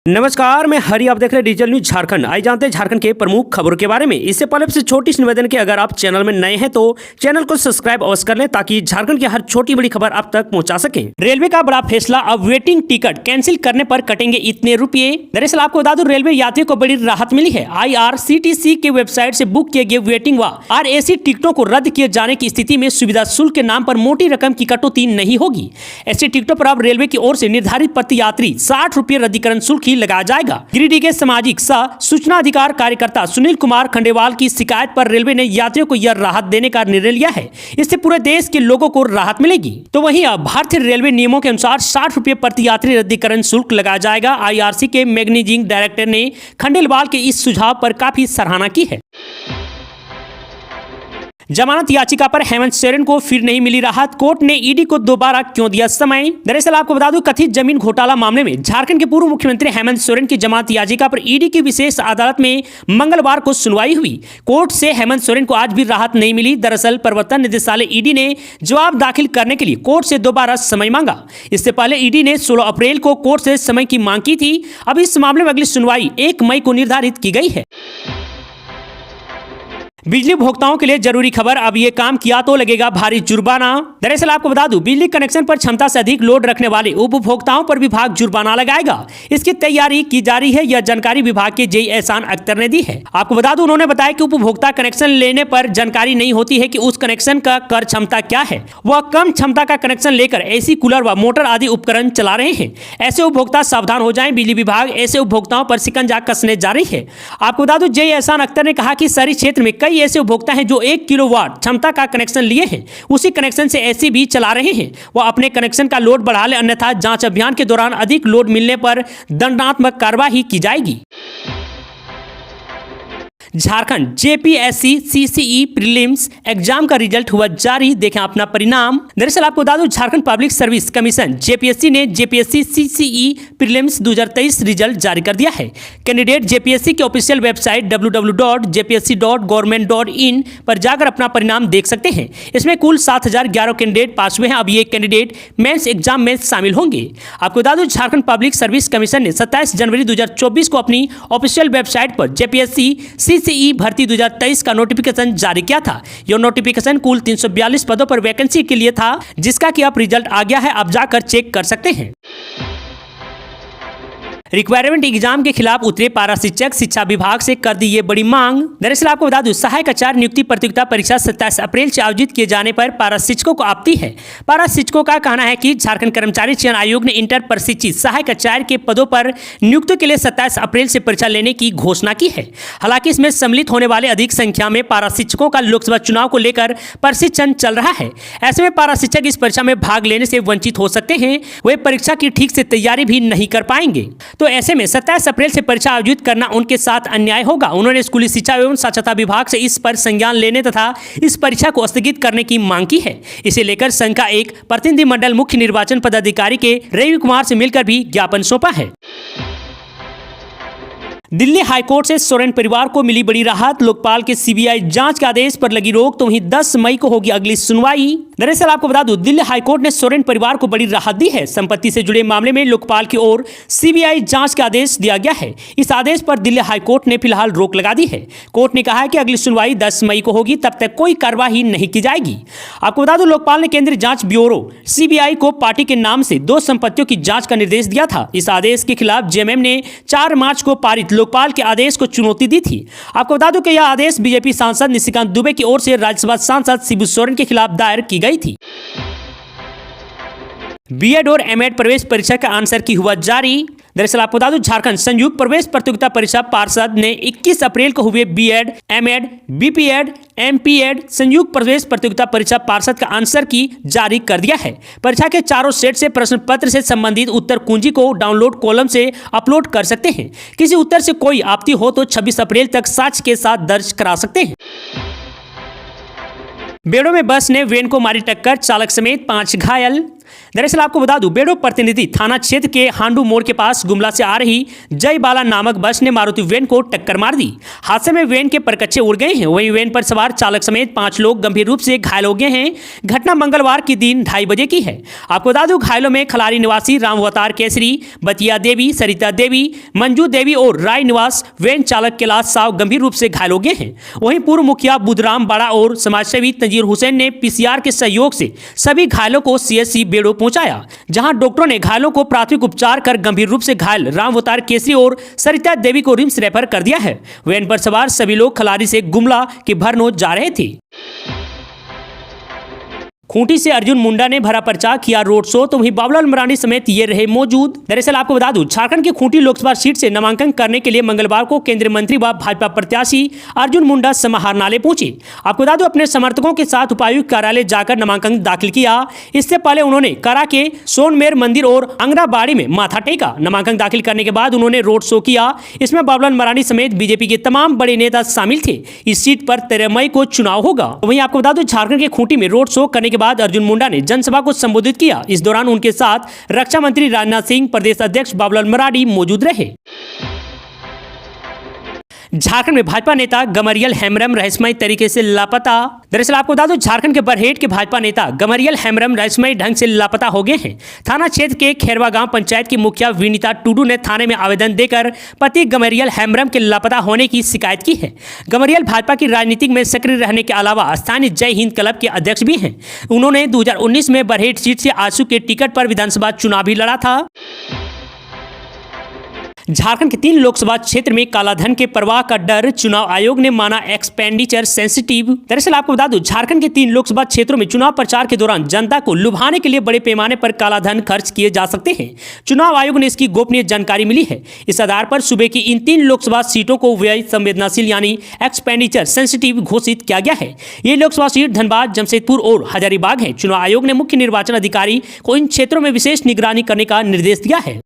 नमस्कार, मैं हरि। आप देख रहे हैं डिजिटल न्यूज झारखंड। आइए जानते हैं झारखंड के प्रमुख खबरों के बारे में। इससे पहले से छोटी सी निवेदन कि अगर आप चैनल में नए हैं तो चैनल को सब्सक्राइब अवश्य कर लें ताकि झारखंड की हर छोटी बड़ी खबर आप तक पहुंचा सकें। रेलवे का बड़ा फैसला, अब वेटिंग टिकट कैंसिल करने पर कटेंगे इतने रुपये। दरअसल आपको बता दूं, रेलवे यात्रियों को बड़ी राहत मिली है। IRCTC के वेबसाइट से बुक किए गए वेटिंग व RAC टिकटों को रद्द किए जाने की स्थिति में सुविधा शुल्क के नाम पर मोटी रकम की कटौती नहीं होगी। ऐसे टिकटों पर अब रेलवे की ओर से निर्धारित प्रति यात्री 60 रुपये रद्दीकरण शुल्क ही लगाया जाएगा। गिरिडीह के सामाजिक सह सूचना अधिकार कार्यकर्ता सुनील कुमार खंडेवाल की शिकायत पर रेलवे ने यात्रियों को यह राहत देने का निर्णय लिया है। इससे पूरे देश के लोगों को राहत मिलेगी। तो वहीं अब भारतीय रेलवे नियमों के अनुसार 60 रुपये प्रति यात्री रद्दीकरण शुल्क लगाया जाएगा। IRC के मैनेजिंग डायरेक्टर ने खंडेलवाल के इस सुझाव पर काफी सराहना की है। जमानत याचिका पर हेमंत सोरेन को फिर नहीं मिली राहत। कोर्ट ने ईडी को दोबारा क्यों दिया समय। दरअसल आपको बता दूं, कथित जमीन घोटाला मामले में झारखंड के पूर्व मुख्यमंत्री हेमंत सोरेन की जमानत याचिका पर ईडी की विशेष अदालत में मंगलवार को सुनवाई हुई। कोर्ट से हेमंत सोरेन को आज भी राहत नहीं मिली। दरअसल प्रवर्तन निदेशालय ईडी ने जवाब दाखिल करने के लिए कोर्ट से दोबारा समय मांगा। इससे पहले ईडी ने 16 अप्रैल को कोर्ट से समय की मांग की थी। अब इस मामले में अगली सुनवाई 1 मई को निर्धारित की गई है। बिजली उपभोक्ताओं के लिए जरूरी खबर, अब ये काम किया तो लगेगा भारी जुर्माना। दरअसल आपको बता दूं, बिजली कनेक्शन पर क्षमता से अधिक लोड रखने वाले उपभोक्ताओं पर विभाग जुर्माना लगाएगा। इसकी तैयारी की जा रही है। यह जानकारी विभाग के JE एहसान अख्तर ने दी है। आपको बता दूं, उन्होंने बताया कि उपभोक्ता कनेक्शन लेने पर जानकारी नहीं होती है कि उस कनेक्शन का कर क्षमता क्या है। वह कम क्षमता का कनेक्शन लेकर AC, कूलर व मोटर आदि उपकरण चला रहे हैं। ऐसे उपभोक्ता सावधान हो जाएं। बिजली विभाग ऐसे उपभोक्ताओं पर शिकंजा कसने जा रही है। आपको बता दूं, JE एहसान अख्तर ने कहा कि शहरी क्षेत्र में कई ऐसे उपभोक्ता हैं जो 1 किलोवाट क्षमता का कनेक्शन लिए हैं, उसी कनेक्शन से AC भी चला रहे हैं। वह अपने कनेक्शन का लोड बढ़ा ले, अन्यथा जांच अभियान के दौरान अधिक लोड मिलने पर दंडात्मक कार्रवाई की जाएगी। Jharkhand JPSC CCE prelims exam का रिजल्ट हुआ जारी, देखें अपना परिणाम। दरअसल आपको बता दूं, Jharkhand public service commission JPSC ने JPSC CCE प्रीलिम्स 2023 रिजल्ट जारी कर दिया है। कैंडिडेट JPSC की ऑफिशियल वेबसाइट www.jpsc.government.in पर जाकर अपना परिणाम देख सकते हैं। इसमें कुल 7011 कैंडिडेट पास हुए हैं। अब ये कैंडिडेट मेंस एग्जाम में शामिल होंगे। आपको बता दूं, झारखंड पब्लिक सर्विस कमीशन ने 27 जनवरी 2024 को अपनी ऑफिशियल वेबसाइट पर JPSC CCE भर्ती 2023 का नोटिफिकेशन जारी किया था। यह नोटिफिकेशन कुल 342 पदों पर वैकेंसी के लिए था, जिसका कि अब रिजल्ट आ गया है। अब जाकर चेक कर सकते हैं। रिक्वायरमेंट एग्जाम के खिलाफ उतरे पारा शिक्षक, शिक्षा विभाग से कर दी ये बड़ी मांग। दरअसल आपको बता दूं, सहायक आचार्य नियुक्ति प्रतियोगिता परीक्षा 27 अप्रैल से आयोजित किए जाने पर पारा शिक्षकों को आपत्ति है। पारा शिक्षकों का कहना है कि झारखंड कर्मचारी चयन आयोग ने इंटर प्रशिक्षित सहायक आचार्य के पदों पर नियुक्ति के लिए 27 अप्रैल से परीक्षा लेने की घोषणा की है। हालांकि इसमें सम्मिलित होने वाले अधिक संख्या में पारा शिक्षकों का लोकसभा चुनाव को लेकर प्रशिक्षण चल रहा है। ऐसे में पारा शिक्षक इस परीक्षा में भाग लेने से वंचित हो सकते हैं। वे परीक्षा की ठीक से तैयारी भी नहीं कर पाएंगे। तो ऐसे में 27 अप्रैल से परीक्षा आयोजित करना उनके साथ अन्याय होगा। उन्होंने स्कूली शिक्षा एवं साक्षरता विभाग से इस पर संज्ञान लेने तथा इस परीक्षा को स्थगित करने की मांग की है। इसे लेकर संघ का एक प्रतिनिधिमंडल मुख्य निर्वाचन पदाधिकारी के रवि कुमार से मिलकर भी ज्ञापन सौंपा है। दिल्ली हाईकोर्ट से सोरेन परिवार को मिली बड़ी राहत। लोकपाल के CBI जांच के आदेश पर लगी रोक, तो वहीं 10 मई को होगी अगली सुनवाई। दरअसल आपको बता दूं, दिल्ली हाईकोर्ट ने सोरेन परिवार को बड़ी राहत दी है। संपत्ति से जुड़े मामले में लोकपाल की ओर CBI जांच का आदेश दिया गया है। इस आदेश पर दिल्ली हाईकोर्ट ने फिलहाल रोक लगा दी है। कोर्ट ने कहा है कि अगली सुनवाई 10 मई को होगी, तब तक कोई कार्रवाई नहीं की जाएगी। आपको बता दूं, लोकपाल ने केंद्रीय जांच ब्यूरो CBI को पार्टी के नाम से 2 संपत्तियों की जांच का निर्देश दिया था। इस आदेश के खिलाफ JMM ने 4 मार्च को पारित लोकपाल के आदेश को चुनौती दी थी। आपको बता दूं कि यह आदेश BJP सांसद निशिकांत दुबे की ओर से राज्यसभा सांसद शिबू सोरेन के खिलाफ दायर की गई थी। B.Ed और M.Ed प्रवेश परीक्षा का आंसर की हुआ जारी। दरअसल आपको बता दूं, झारखंड संयुक्त प्रवेश प्रतियोगिता परीक्षा पार्षद ने 21 अप्रैल को हुए B.Ed, M.Ed, B.Ped, M.Ped संयुक्त प्रवेश प्रतियोगिता परीक्षा पार्षद का आंसर की जारी कर दिया है। परीक्षा के चारों सेट से प्रश्न पत्र से संबंधित उत्तर कुंजी को डाउनलोड कॉलम से अपलोड कर सकते हैं। किसी उत्तर से कोई आपत्ति हो तो 26 अप्रैल तक साक्ष्य के साथ दर्ज करा सकते हैं। बेड़ो में बस ने वैन को मारी टक्कर, चालक समेत 5 घायल। दरअसल आपको बता दूं, बेड़ो प्रतिनिधि थाना क्षेत्र के हांडू मोड़ के पास गुमला से आ रही जय बाला नामक बस ने मारुति वैन को टक्कर मार दी। हादसे में वैन के परकच्चे उड़ गए हैं। वहीं वैन पर सवार चालक समेत 5 लोग गंभीर रूप से घायल हो गए हैं। घटना मंगलवार की दिन 2:30 बजे की है। आपको बता दूं, घायलों में खलारी निवासी रामअवतार केसरी, बतिया देवी, सरिता देवी, मंजू देवी और राय निवास वैन चालक कैलाश साव गंभीर रूप से घायल हो गए हैं। वहीं पूर्व मुखिया बुधराम बाड़ा और समाजसेवी तंजीर हुसैन ने पीसीआर के सहयोग से सभी घायलों को सीएचसी बेड़ो पहुंचाया, जहां डॉक्टरों ने घायलों को प्राथमिक उपचार कर गंभीर रूप से घायल रामअवतार केसरी और सरिता देवी को रिम्स रेफर कर दिया है। वैन पर सवार सभी लोग खलारी से गुमला के भरनोत जा रहे थे। खूंटी से अर्जुन मुंडा ने भरा पर्चा, किया रोड शो, तो वहीं बाबूलाल मरांडी समेत ये रहे मौजूद। दरअसल आपको बता दूं, झारखंड की खूंटी लोकसभा सीट से नामांकन करने के लिए मंगलवार को केंद्रीय मंत्री व भाजपा प्रत्याशी अर्जुन मुंडा समाहरणालय पहुंचे। आपको बता दूं, अपने समर्थकों के साथ उपायुक्त कार्यालय जाकर नामांकन दाखिल किया। इससे पहले उन्होंने करा के सोनमेर मंदिर और अंगराबाड़ी में माथा टेका। नामांकन दाखिल करने के बाद उन्होंने रोड शो किया। इसमें बाबूलाल मरांडी समेत बीजेपी के तमाम बड़े नेता शामिल थे। इस सीट पर 13 मई को चुनाव होगा। वहीं आपको बता दूं, झारखंड के खूंटी में रोड शो करने के बाद अर्जुन मुंडा ने जनसभा को संबोधित किया। इस दौरान उनके साथ रक्षा मंत्री राजनाथ सिंह, प्रदेश अध्यक्ष बाबूलाल मरांडी मौजूद रहे। झारखंड में भाजपा नेता गमरियल हेम्ब्रम रहस्यमय तरीके से लापता। दरअसल आपको बता दो, झारखंड के बरहेट के भाजपा नेता गमरियल हेम्ब्रम रहस्यमय ढंग से लापता हो गए हैं। थाना क्षेत्र के खैरवा गांव पंचायत की मुखिया विनीता टुडू ने थाने में आवेदन देकर पति गमरियल हेम्ब्रम के लापता होने की शिकायत की है। गमरियल भाजपा की राजनीति में सक्रिय रहने के अलावा स्थानीय जय हिंद क्लब के अध्यक्ष भी हैं। उन्होंने 2019 में बरहेट सीट से आजसू के टिकट पर विधानसभा चुनाव भी लड़ा था। झारखंड के 3 लोकसभा क्षेत्र में कालाधन के प्रवाह का डर, चुनाव आयोग ने माना एक्सपेंडिचर सेंसिटिव। दरअसल आपको बता दूं, झारखंड के 3 लोकसभा क्षेत्रों में चुनाव प्रचार के दौरान जनता को लुभाने के लिए बड़े पैमाने पर कालाधन खर्च किए जा सकते हैं। चुनाव आयोग ने इसकी गोपनीय जानकारी मिली है। इस आधार पर सूबे की इन 3 लोकसभा सीटों को व्यय संवेदनशील यानी एक्सपेंडिचर सेंसिटिव घोषित किया गया है। ये लोकसभा सीट धनबाद, जमशेदपुर और हजारीबाग है। चुनाव आयोग ने मुख्य निर्वाचन अधिकारी को इन क्षेत्रों में विशेष निगरानी करने का निर्देश दिया है।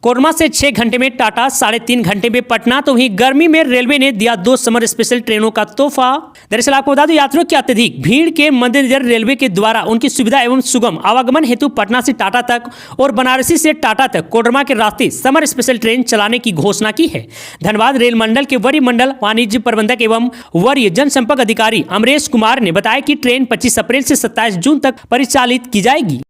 कोरमा से 6 घंटे में टाटा, 3.5 घंटे में पटना, तो वहीं गर्मी में रेलवे ने दिया 2 समर स्पेशल ट्रेनों का तोहफा। दरअसल आपको बता दें, यात्रियों की अत्यधिक भीड़ के मद्देनजर रेलवे के द्वारा उनकी सुविधा एवं सुगम आवागमन हेतु पटना से टाटा तक और बनारसी से टाटा तक कोडरमा के रास्ते समर स्पेशल ट्रेन चलाने की घोषणा की है। धनबाद रेल मंडल के वरीय मंडल वाणिज्य प्रबंधक एवं वरीय जनसंपर्क अधिकारी अमरेश कुमार ने बताया कि ट्रेन 25 अप्रैल से 27 जून तक परिचालित की जाएगी।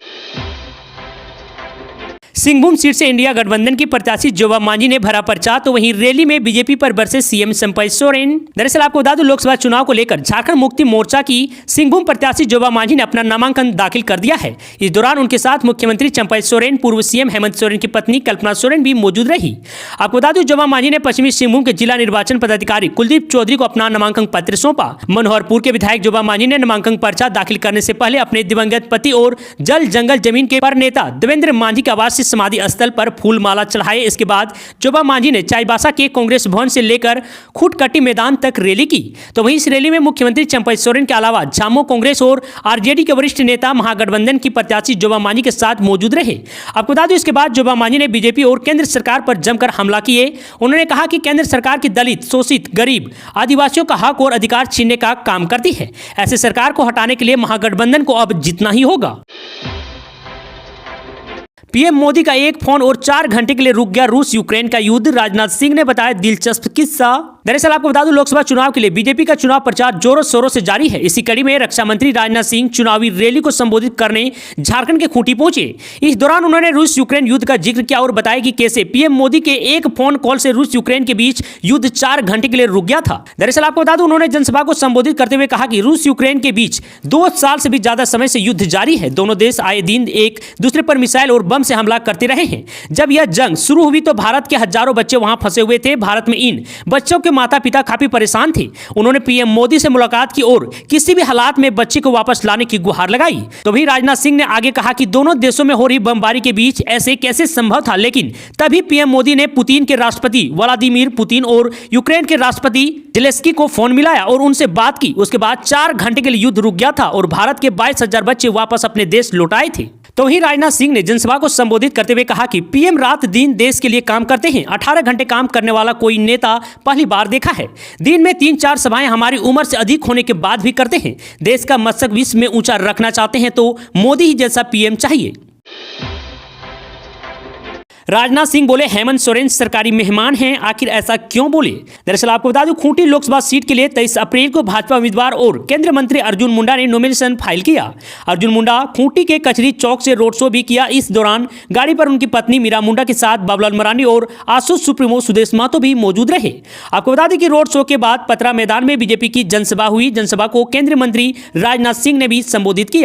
सिंहभूम सीट से इंडिया गठबंधन की प्रत्याशी जोबा मांझी ने भरा पर्चा, तो वहीं रैली में बीजेपी पर बरसे सीएम चंपई सोरेन। दरअसल आपको बता दूं, लोकसभा चुनाव को लेकर झारखंड मुक्ति मोर्चा की सिंहभूम प्रत्याशी जोबा मांझी ने अपना नामांकन दाखिल कर दिया है। इस दौरान उनके साथ मुख्यमंत्री चंपई सोरेन, पूर्व सीएम हेमंत सोरेन की पत्नी कल्पना सोरेन भी मौजूद रही। आपको बता दूं, जोबा मांझी ने पश्चिमी सिंहभूम के जिला निर्वाचन पदाधिकारी कुलदीप चौधरी को अपना नामांकन पत्र सौंपा। मनोहरपुर के विधायक जोबा मांझी ने नामांकन पर्चा दाखिल करने से पहले अपने दिवंगत पति और जल जंगल जमीन के पर नेता देवेंद्र मांझी के आवासीय समाधि स्थल पर फूल माला चढ़ाए। इसके बाद जोबा मांझी ने चाईबासा के कांग्रेस भवन से लेकर खूटकट्टी मैदान तक रैली की। तो वहीं इस रैली में मुख्यमंत्री चंपई सोरेन के अलावा झामो कांग्रेस और आरजेडी के वरिष्ठ नेता महागठबंधन की प्रत्याशी जोबा मांझी के साथ मौजूद रहे। आपको बता दें, इसके बाद जोबा मांझी ने बीजेपी और केंद्र सरकार पर जमकर हमला किए। उन्होंने कहा कि केंद्र सरकार की दलित, शोषित, गरीब, आदिवासियों का हक और अधिकार छीनने का काम करती है। ऐसे सरकार को हटाने के लिए महागठबंधन को अब जीतना ही होगा। पीएम मोदी का एक फोन और 4 घंटे के लिए रुक गया रूस यूक्रेन का युद्ध, राजनाथ सिंह ने बताया दिलचस्प किस्सा। दरअसल आपको बता दूं, लोकसभा चुनाव के लिए बीजेपी का चुनाव प्रचार जोरों शोरों से जारी है। इसी कड़ी में रक्षा मंत्री राजनाथ सिंह चुनावी रैली को संबोधित करने झारखंड के खूंटी पहुंचे। इस दौरान उन्होंने रूस यूक्रेन युद्ध का जिक्र किया और बताया कि कैसे पीएम मोदी के एक फोन कॉल से रूस यूक्रेन के बीच युद्ध 4 घंटे के लिए रुक गया था। दरअसल आपको बता दूं, उन्होंने जनसभा को संबोधित करते हुए कहा कि रूस यूक्रेन के बीच 2 साल से भी ज्यादा समय से युद्ध जारी है। दोनों देश आए दिन एक दूसरे पर मिसाइल और बम से हमला करते रहे हैं। जब यह जंग शुरू हुई तो भारत के हजारों बच्चे वहां फंसे हुए थे। भारत में इन बच्चों के माता पिता काफी परेशान थे। उन्होंने पीएम मोदी से मुलाकात की और किसी भी हालात में बच्चे को वापस लाने की गुहार लगाई। तो वहीं राजनाथ सिंह ने आगे कहा कि दोनों देशों में हो रही बमबारी के बीच ऐसे कैसे संभव था, लेकिन तभी पीएम मोदी ने पुतिन के राष्ट्रपति व्लादिमीर पुतिन और यूक्रेन के राष्ट्रपति जेलेंस्की को फोन मिलाया और उनसे बात की। उसके बाद 4 घंटे के लिए युद्ध रुक गया था और भारत के 22,000 बच्चे वापस अपने देश लौट आए थे। तो वहीं राजनाथ सिंह ने जनसभा को संबोधित करते हुए कहा कि पीएम रात दिन देश के लिए काम करते हैं। 18 घंटे काम करने वाला कोई नेता पहली बार देखा है। दिन में 3-4 सभाएं हमारी उम्र से अधिक होने के बाद भी करते हैं। देश का मस्तक विश्व में ऊंचा रखना चाहते हैं तो मोदी ही जैसा पीएम चाहिए। राजनाथ सिंह बोले, हेमंत सोरेन सरकारी मेहमान हैं, आखिर ऐसा क्यों बोले? दरअसल आपको बता दूं, खूंटी लोकसभा सीट के लिए 23 अप्रैल को भाजपा उम्मीदवार और केंद्रीय मंत्री अर्जुन मुंडा ने नॉमिनेशन फाइल किया। अर्जुन मुंडा खूंटी के कचहरी चौक से रोड शो भी किया। इस दौरान गाड़ी पर उनकी पत्नी मीरा मुंडा के साथ बाबूलाल मरांडी और आसू सुप्रीमो सुदेश महतो भी मौजूद रहे। आपको बता दें कि रोड शो के बाद पतरा मैदान में बीजेपी की जनसभा हुई। जनसभा को केंद्रीय मंत्री राजनाथ सिंह ने भी संबोधित किया।